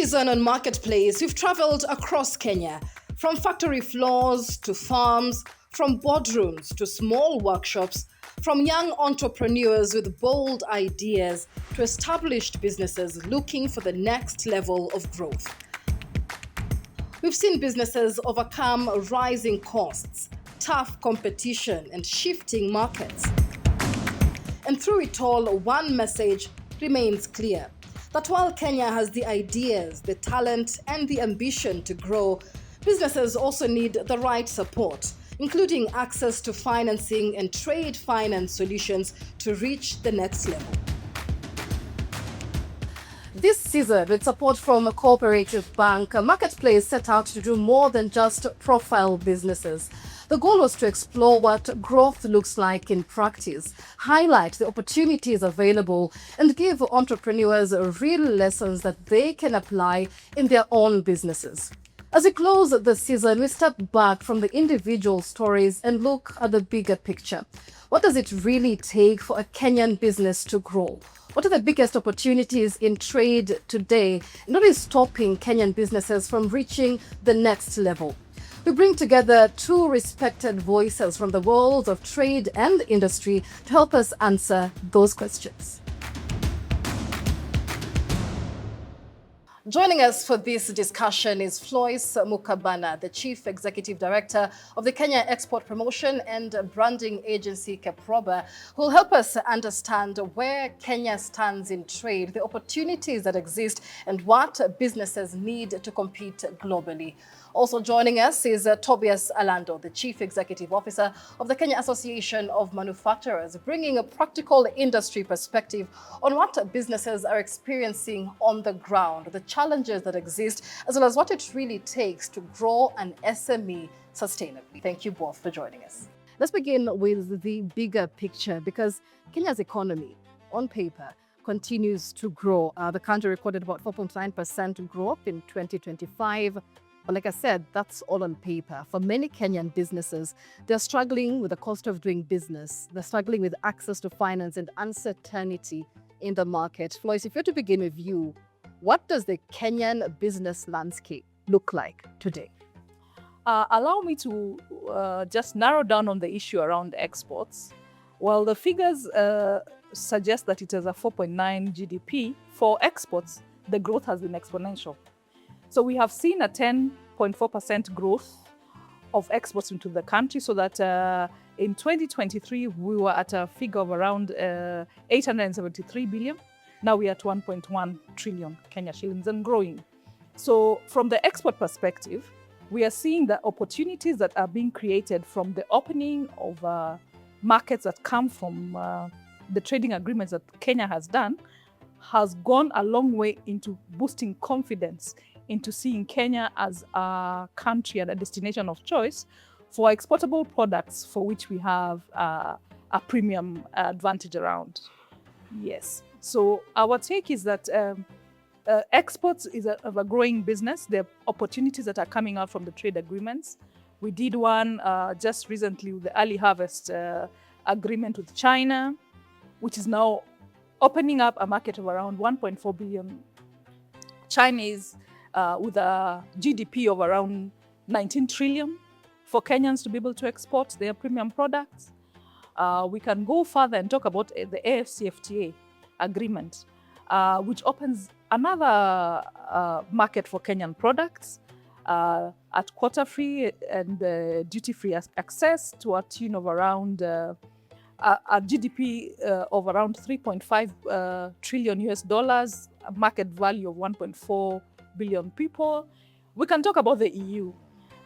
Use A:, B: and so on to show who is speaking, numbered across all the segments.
A: season on Marketplace, we've traveled across Kenya, from factory floors to farms, from boardrooms to small workshops, from young entrepreneurs with bold ideas to established businesses looking for the next level of growth. We've seen businesses overcome rising costs, tough competition, and shifting markets. And through it all, one message remains clear: that while Kenya has the ideas, the talent, and the ambition to grow, businesses also need the right support, including access to financing and trade finance solutions to reach the next level. This season, with support from a cooperative bank, Marketplace set out to do more than just profile businesses. The goal was to explore what growth looks like in practice, highlight the opportunities available, and give entrepreneurs real lessons that they can apply in their own businesses. As we close the season, we step back from the individual stories and look at the bigger picture. What does it really take for a Kenyan business to grow? What are the biggest opportunities in trade today? And what is stopping Kenyan businesses from reaching the next level? We bring together two respected voices from the worlds of trade and industry to help us answer those questions. Joining us for this discussion is Floyce Mukabana, the Chief Executive Director of the Kenya Export Promotion and Branding Agency, KEPROBA, who will help us understand where Kenya stands in trade, the opportunities that exist, and what businesses need to compete globally. Also joining us is Tobias Alando, the Chief Executive Officer of the Kenya Association of Manufacturers, bringing a practical industry perspective on what businesses are experiencing on the ground, the challenges that exist, as well as what it really takes to grow an SME sustainably. Thank you both for joining us. Let's begin with the bigger picture, because Kenya's economy, on paper, continues to grow. The country recorded about 4.9% growth in 2025. But like I said, that's all on paper. For many Kenyan businesses, they're struggling with the cost of doing business. They're struggling with access to finance and uncertainty in the market. Floyce, if you're to begin with you, what does the Kenyan business landscape look like today?
B: Allow me to just narrow down on the issue around exports. While the figures suggest that it is a 4.9 GDP, for exports, the growth has been exponential. So we have seen a 10.4% growth of exports into the country, so that in 2023, we were at a figure of around 873 billion. Now we are at 1.1 trillion Kenya shillings and growing. So from the export perspective, we are seeing the opportunities that are being created from the opening of markets that come from the trading agreements that Kenya has done, has gone a long way into boosting confidence into seeing Kenya as a country and a destination of choice for exportable products for which we have a premium advantage around. Yes. So our take is that exports is a growing business. There are opportunities that are coming out from the trade agreements. We did one just recently with the early harvest agreement with China, which is now opening up a market of around 1.4 billion Chinese with a GDP of around 19 trillion for Kenyans to be able to export their premium products. We can go further and talk about the AfCFTA agreement, which opens another market for Kenyan products at quota-free and duty-free access to a tune of around a GDP of around 3.5 trillion US dollars, a market value of 1.4 billion people. We can talk about the EU.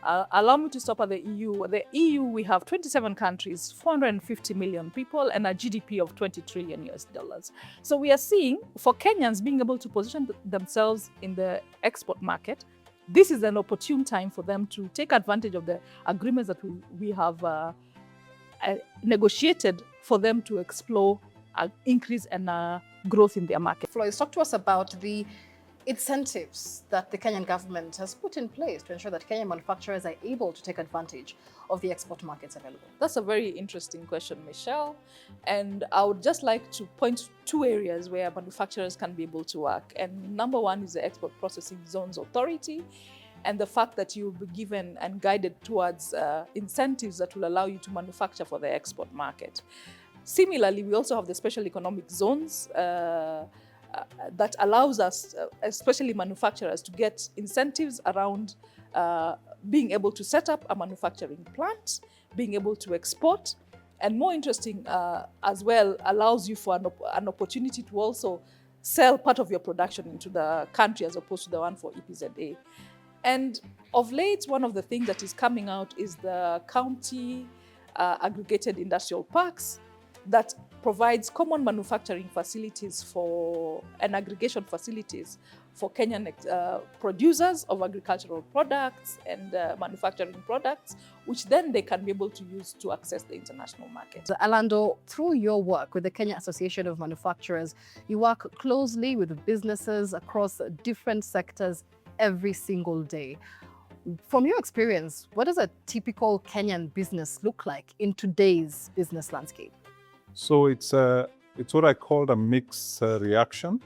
B: Allow me to stop at the EU. The EU, we have 27 countries, 450 million people, and a GDP of 20 trillion US dollars. So we are seeing, for Kenyans being able to position themselves in the export market, this is an opportune time for them to take advantage of the agreements that we have negotiated for them to explore an increase and growth in their market.
A: Floyce, talk to us about the incentives that the Kenyan government has put in place to ensure that Kenyan manufacturers are able to take advantage of the export markets available?
B: That's a very interesting question, Michelle. And I would just like to point two areas where manufacturers can be able to work. And number one is the Export Processing Zones Authority, and the fact that you'll be given and guided towards incentives that will allow you to manufacture for the export market. Similarly, we also have the special economic zones that allows us, especially manufacturers, to get incentives around being able to set up a manufacturing plant, being able to export, and more interesting as well, allows you for an opportunity to also sell part of your production into the country as opposed to the one for EPZA. And of late, one of the things that is coming out is the county aggregated industrial parks that provides common manufacturing facilities for and aggregation facilities for Kenyan producers of agricultural products and manufacturing products, which then they can be able to use to access the international market.
A: So, Alando, through your work with the Kenya Association of Manufacturers, you work closely with businesses across different sectors every single day. From your experience, what does a typical Kenyan business look like in today's business landscape?
C: So it's what I call a mixed reaction.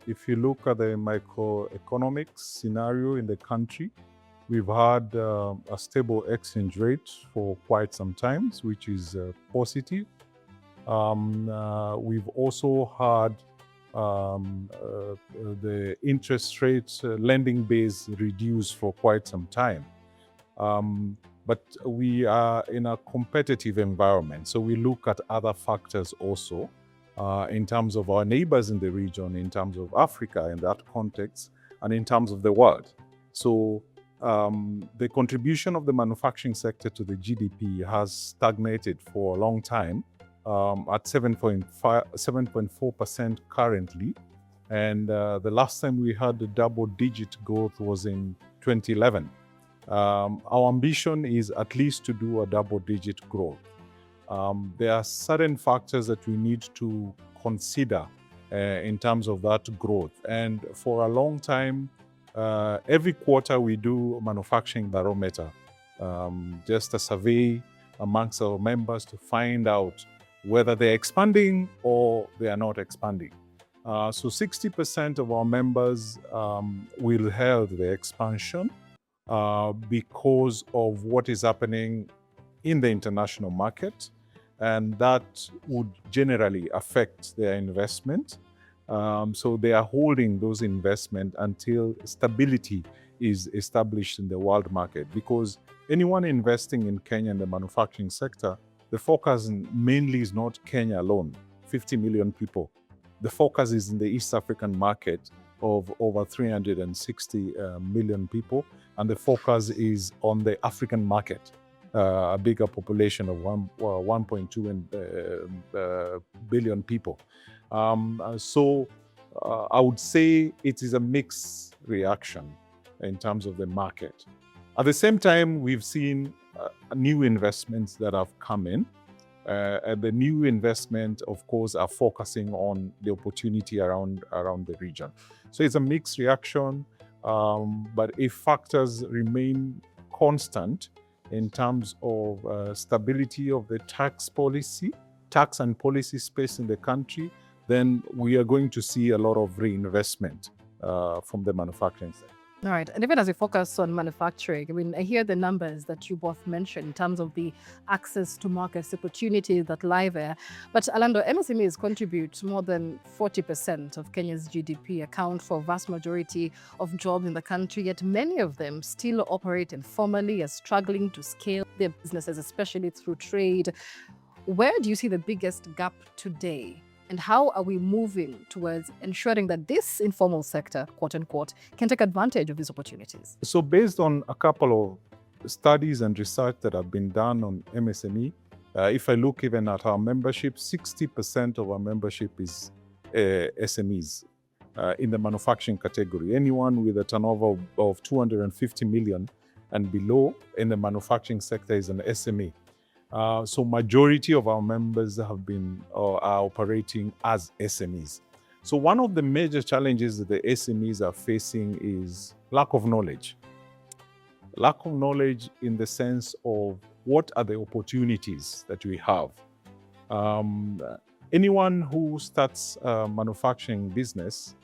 C: If you look at the microeconomic scenario in the country, we've had a stable exchange rate for quite some time, which is positive. We've also had the interest rate lending base reduced for quite some time. But we are in a competitive environment, so we look at other factors also in terms of our neighbors in the region, in terms of Africa in that context, and in terms of the world. So the contribution of the manufacturing sector to the GDP has stagnated for a long time at 7.4% currently. And the last time we had a double-digit growth was in 2011. Our ambition is at least to do a double-digit growth. There are certain factors that we need to consider in terms of that growth. And for a long time, every quarter we do a manufacturing barometer, just a survey amongst our members to find out whether they're expanding or they are not expanding. So 60% of our members will hail the expansion because of what is happening in the international market, and that would generally affect their investment. So they are holding those investments until stability is established in the world market, because anyone investing in Kenya in the manufacturing sector, the focus mainly is not Kenya alone, 50 million people. The focus is in the East African market of over 360 million people, and the focus is on the African market, a bigger population of 1.2 billion people. So I would say it is a mixed reaction in terms of the market. At the same time, we've seen new investments that have come in. And the new investment, of course, are focusing on the opportunity around the region. So it's a mixed reaction, but if factors remain constant in terms of stability of the tax and policy space in the country, then we are going to see a lot of reinvestment from the manufacturing sector.
A: All right. And even as we focus on manufacturing, I mean, I hear the numbers that you both mentioned in terms of the access to markets, opportunities that lie there. But Alando, MSMEs contribute more than 40% of Kenya's GDP, account for vast majority of jobs in the country, yet many of them still operate informally, are struggling to scale their businesses, especially through trade. Where do you see the biggest gap today? And how are we moving towards ensuring that this informal sector, quote unquote, can take advantage of these opportunities?
C: So based on a couple of studies and research that have been done on MSME, if I look even at our membership, 60% of our membership is SMEs in the manufacturing category. Anyone with a turnover of 250 million and below in the manufacturing sector is an SME. So majority of our members have been are operating as SMEs. So one of the major challenges that the SMEs are facing is lack of knowledge. Lack of knowledge in the sense of what are the opportunities that we have. Anyone who starts a manufacturing business,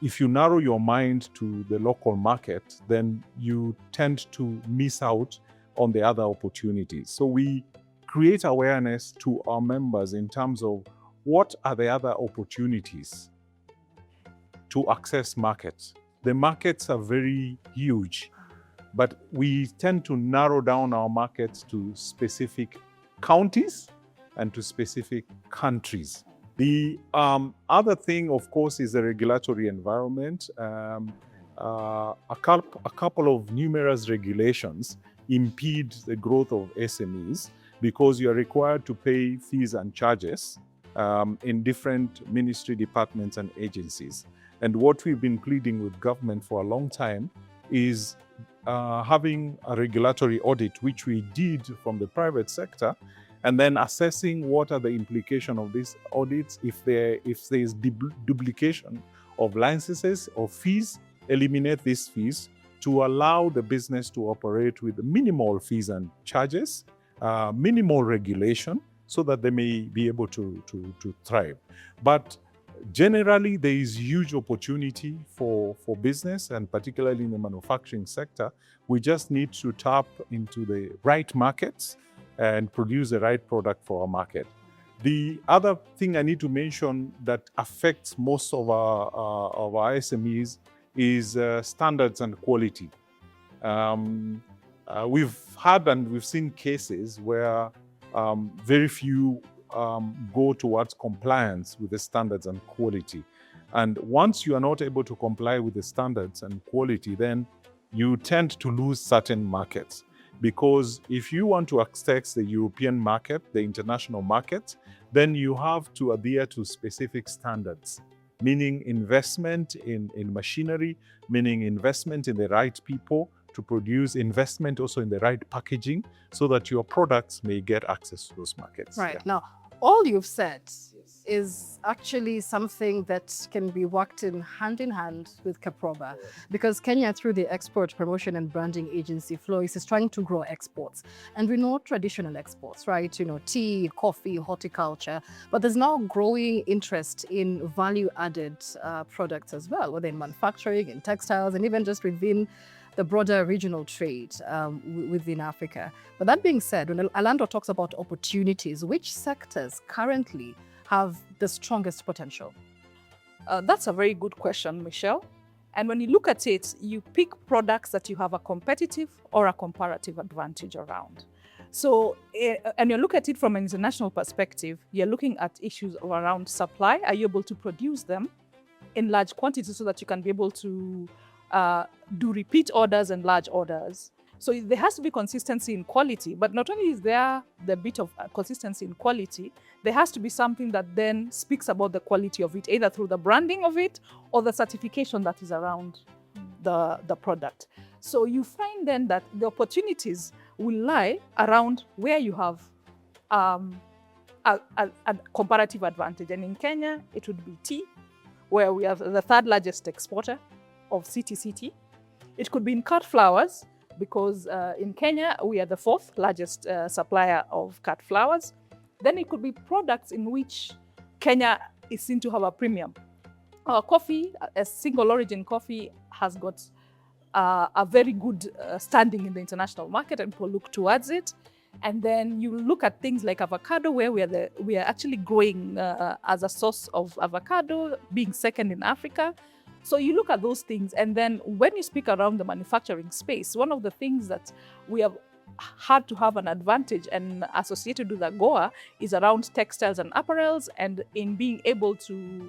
C: if you narrow your mind to the local market, then you tend to miss out on the other opportunities. So we create awareness to our members in terms of what are the other opportunities to access markets. The markets are very huge, but we tend to narrow down our markets to specific counties and to specific countries. The other thing, of course, is the regulatory environment. A couple of numerous regulations impede the growth of SMEs because you are required to pay fees and charges in different ministry departments and agencies. And what we've been pleading with government for a long time is having a regulatory audit, which we did from the private sector, and then assessing what are the implications of these audits. If there is duplication of licenses or fees, eliminate these fees to allow the business to operate with minimal fees and charges, minimal regulation, so that they may be able to thrive. But generally, there is huge opportunity for business, and particularly in the manufacturing sector. We just need to tap into the right markets and produce the right product for our market. The other thing I need to mention that affects most of our SMEs is standards and quality. We've had and we've seen cases where very few go towards compliance with the standards and quality. And once you are not able to comply with the standards and quality, then you tend to lose certain markets. Because if you want to access the European market, the international market, then you have to adhere to specific standards, meaning investment in machinery, meaning investment in the right people to produce, investment also in the right packaging, so that your products may get access to those markets.
A: Right.
C: Yeah.
A: Now, all you've said is actually something that can be worked in hand with Caproba, because Kenya, through the Export Promotion and Branding Agency, FLOIS, is trying to grow exports. And we know traditional exports, right? You know, tea, coffee, horticulture, but there's now growing interest in value-added products as well, whether in manufacturing, in textiles, and even just within the broader regional trade within Africa. But that being said, when Alando talks about opportunities, which sectors currently have the strongest potential?
B: That's a very good question, Michelle. And when you look at it, you pick products that you have a competitive or a comparative advantage around. So, and you look at it from an international perspective, you're looking at issues around supply. Are you able to produce them in large quantities so that you can be able to do repeat orders and large orders? So there has to be consistency in quality, but not only is there the bit of consistency in quality, there has to be something that then speaks about the quality of it, either through the branding of it or the certification that is around the product. So you find then that the opportunities will lie around where you have a comparative advantage. And in Kenya, it would be tea, where we are the third largest exporter of CTCT. It could be in cut flowers, because in Kenya, we are the fourth largest supplier of cut flowers. Then it could be products in which Kenya is seen to have a premium. Our coffee, a single origin coffee, has got a very good standing in the international market, and people look towards it. And then you look at things like avocado, where we are actually growing as a source of avocado, being second in Africa. So you look at those things, and then when you speak around the manufacturing space, one of the things that we have had to have an advantage and associated with AGOA is around textiles and apparels, and in being able to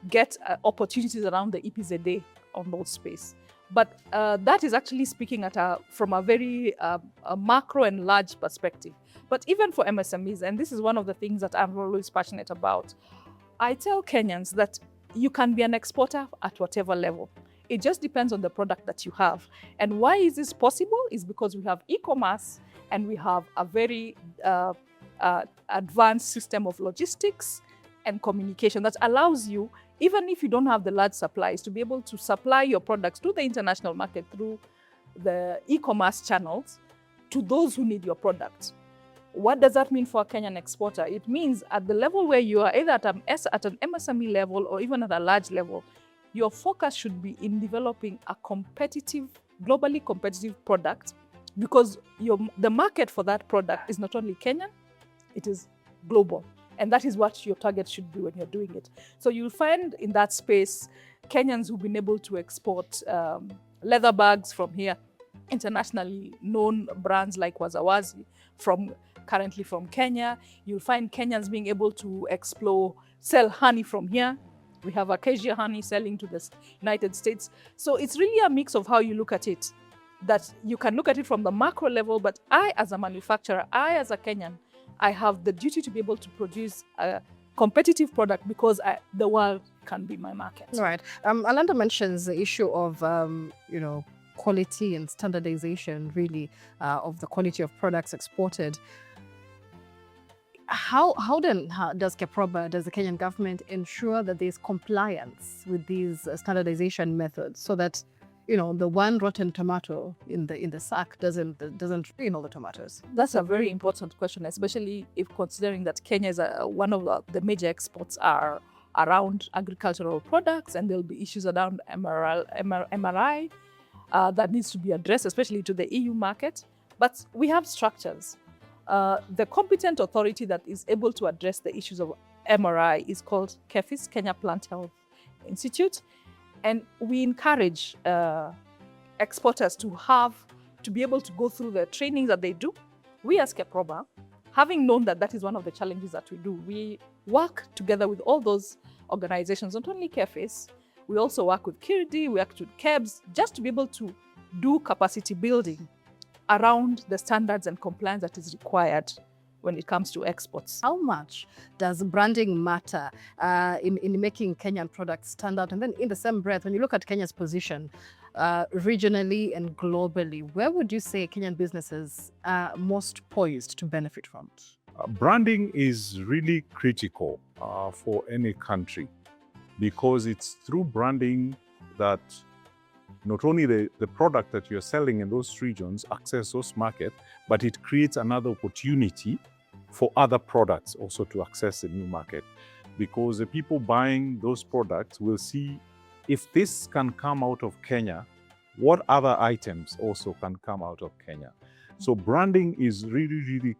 B: get opportunities around the EPZA on those space. But that is actually speaking from a very a macro and large perspective. But even for MSMEs, and this is one of the things that I'm always passionate about, I tell Kenyans that you can be an exporter at whatever level. It just depends on the product that you have. And why is this possible? Is because we have e-commerce and we have a very advanced system of logistics and communication that allows you, even if you don't have the large supplies, to be able to supply your products to the international market through the e-commerce channels to those who need your products. What does that mean for a Kenyan exporter? It means at the level where you are, either at an MSME level or even at a large level, your focus should be in developing a competitive, globally competitive product, because the market for that product is not only Kenyan, it is global. And that is what your target should be when you're doing it. So you'll find in that space, Kenyans who've been able to export leather bags from here, internationally known brands like Wazawazi currently from Kenya. You'll find Kenyans being able to sell honey from here. We have acacia honey selling to the United States. So it's really a mix of how you look at it, that you can look at it from the macro level, but I as a manufacturer, I as a Kenyan, I have the duty to be able to produce a competitive product because the world can be my market.
A: Right. Alanda mentions the issue of, quality and standardization, really, of the quality of products exported. How does Keproba, does the Kenyan government ensure that there's compliance with these standardization methods so that, the one rotten tomato in the sack doesn't ruin all the tomatoes?
B: That's a very important question, especially if considering that Kenya is one of the major exports are around agricultural products, and there'll be issues around MRI that needs to be addressed, especially to the EU market. But we have structures. The competent authority that is able to address the issues of MRI is called KEFIS, Kenya Plant Health Institute. And we encourage exporters to be able to go through the trainings that they do. We as Keproba, having known that is one of the challenges that we do, we work together with all those organizations, not only KEFIS, we also work with KIRDI, we work with KEBS, just to be able to do capacity building around the standards and compliance that is required when it comes to exports.
A: How much does branding matter in making Kenyan products stand out? And then in the same breath, when you look at Kenya's position regionally and globally, where would you say Kenyan businesses are most poised to benefit from?
C: Branding is really critical for any country, because it's through branding that not only the product that you're selling in those regions access those markets, but it creates another opportunity for other products also to access a new market. Because the people buying those products will see, if this can come out of Kenya, what other items also can come out of Kenya? So branding is really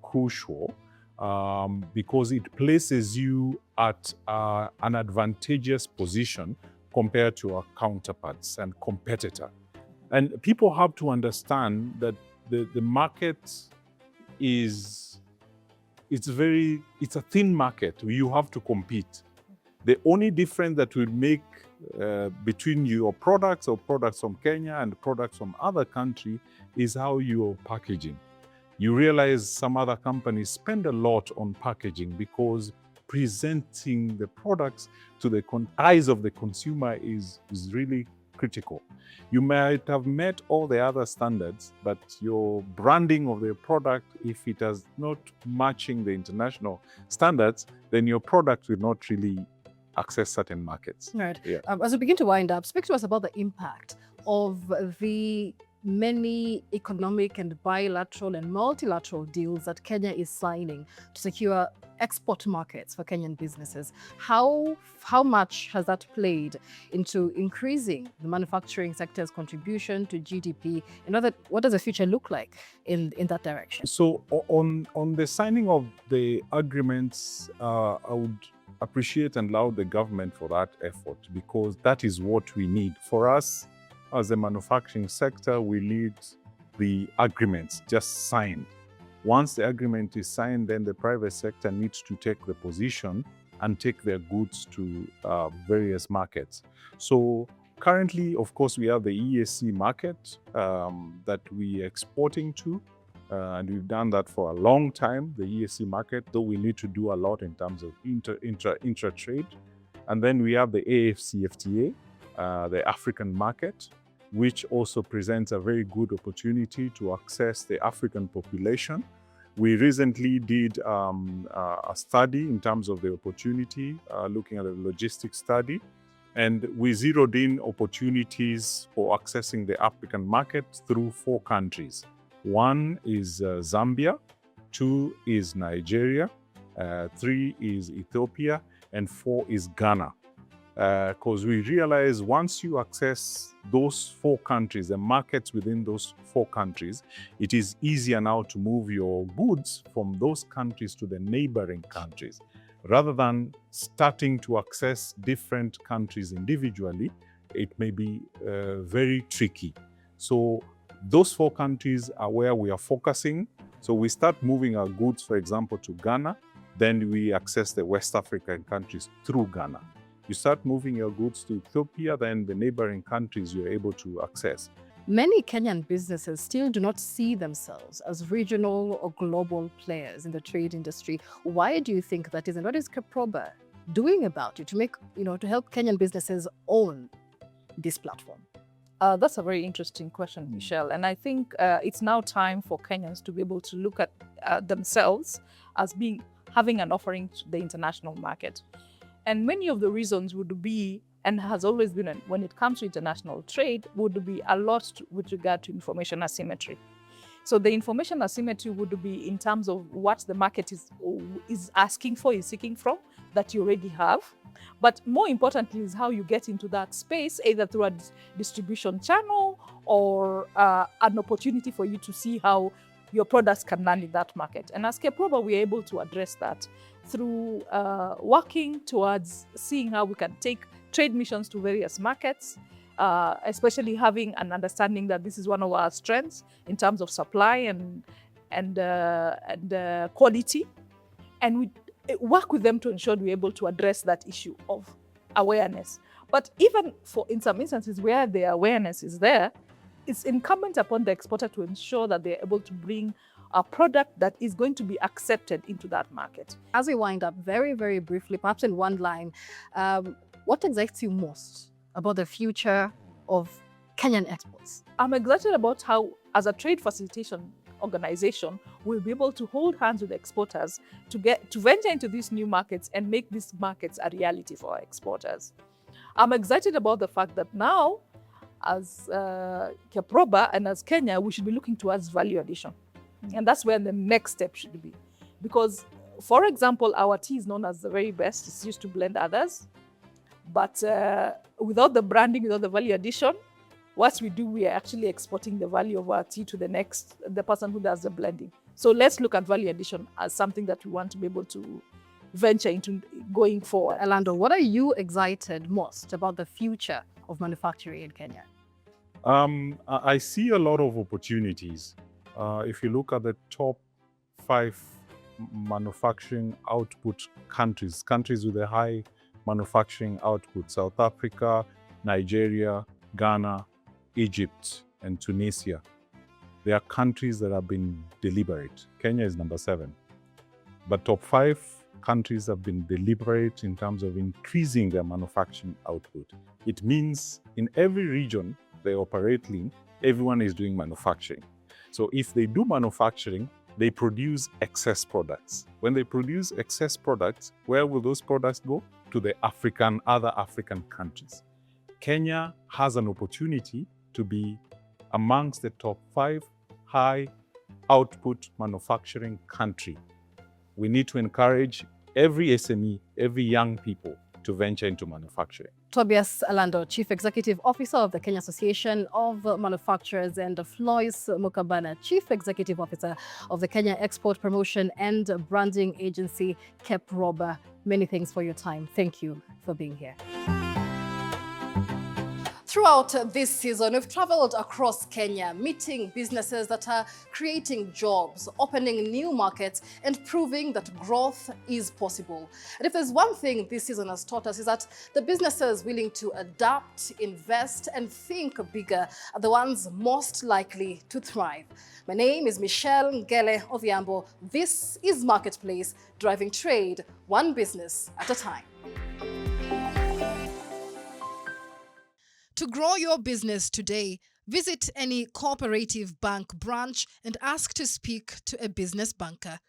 C: crucial because it places you at an advantageous position compared to our counterparts and competitor. And people have to understand that the market it's a thin market. You have to compete. The only difference that will make between your products or products from Kenya and products from other country is how you're packaging. You realize some other companies spend a lot on packaging because presenting the products to the eyes of the consumer is really critical. You might have met all the other standards, but your branding of the product, if it is not matching the international standards, then your product will not really access certain markets.
A: Right.
C: Yeah.
A: As we begin to wind up, speak to us about the impact of the many economic and bilateral and multilateral deals that Kenya is signing to secure export markets for Kenyan businesses. How much has that played into increasing the manufacturing sector's contribution to GDP? And what does the future look like in that direction?
C: So on the signing of the agreements, I would appreciate and laud the government for that effort, because that is what we need. For us, as a manufacturing sector, we need the agreements just signed. Once the agreement is signed, then the private sector needs to take the position and take their goods to various markets. So currently, of course, we have the EAC market that we are exporting to, and we've done that for a long time, the EAC market, though we need to do a lot in terms of intra-trade. And then we have the AFCFTA, the African market, which also presents a very good opportunity to access the African population We recently did a study in terms of the opportunity, looking at a logistics study, and we zeroed in opportunities for accessing the African market through 4 countries. 1 is Zambia, 2 is Nigeria, 3 is Ethiopia, and 4 is Ghana. Because we realize once you access those 4 countries, the markets within those 4 countries, it is easier now to move your goods from those countries to the neighboring countries. Rather than starting to access different countries individually, it may be very tricky. So those 4 countries are where we are focusing. So we start moving our goods, for example, to Ghana, then we access the West African countries through Ghana. You start moving your goods to Ethiopia, then the neighboring countries you're able to access.
A: Many Kenyan businesses still do not see themselves as regional or global players in the trade industry. Why do you think that is, and what is Keproba doing about it to make, to help Kenyan businesses own this platform?
B: That's a very interesting question, Michelle. And I think it's now time for Kenyans to be able to look at themselves as having an offering to the international market. And many of the reasons would be, and has always been, when it comes to international trade, would be a lot with regard to information asymmetry. So the information asymmetry would be in terms of what the market is asking for, is seeking from, that you already have. But more importantly is how you get into that space, either through a distribution channel or an opportunity for you to see how your products can land in that market. And as Keproba, we're able to address that through working towards seeing how we can take trade missions to various markets, especially having an understanding that this is one of our strengths in terms of supply and quality. And we work with them to ensure we're able to address that issue of awareness. But even in some instances where the awareness is there, it's incumbent upon the exporter to ensure that they're able to bring a product that is going to be accepted into that market.
A: As we wind up, very, very briefly, perhaps in one line, what excites you most about the future of Kenyan exports?
B: I'm excited about how, as a trade facilitation organization, we'll be able to hold hands with exporters to venture into these new markets and make these markets a reality for our exporters. I'm excited about the fact that now, as Keproba and as Kenya, we should be looking towards value addition. And that's where the next step should be. Because, for example, our tea is known as the very best. It's used to blend others. But without the branding, without the value addition, what we do, we are actually exporting the value of our tea to the person who does the blending. So let's look at value addition as something that we want to be able to venture into going forward.
A: Orlando, what are you excited most about the future of manufacturing in Kenya?
C: I see a lot of opportunities. If you look at the top 5 manufacturing output countries with a high manufacturing output, South Africa, Nigeria, Ghana, Egypt, and Tunisia. They are countries that have been deliberate. Kenya is number 7. But top 5 countries have been deliberate in terms of increasing their manufacturing output. It means in every region they operate in, everyone is doing manufacturing. So if they do manufacturing, they produce excess products. When they produce excess products, where will those products go? To the other African countries. Kenya has an opportunity to be amongst the top 5 high output manufacturing country. We need to encourage every SME, every young people to venture into manufacturing.
A: Tobias Alando, Chief Executive Officer of the Kenya Association of Manufacturers, and Floyce Mukabana, Chief Executive Officer of the Kenya Export Promotion and Branding Agency, Keproba. Many thanks for your time. Thank you for being here. Throughout this season, we've traveled across Kenya, meeting businesses that are creating jobs, opening new markets, and proving that growth is possible. And if there's one thing this season has taught us, is that the businesses willing to adapt, invest, and think bigger are the ones most likely to thrive. My name is Michelle Ngele Odhiambo. This is Marketplace, driving trade one business at a time. To grow your business today, Visit any cooperative bank branch and ask to speak to a business banker.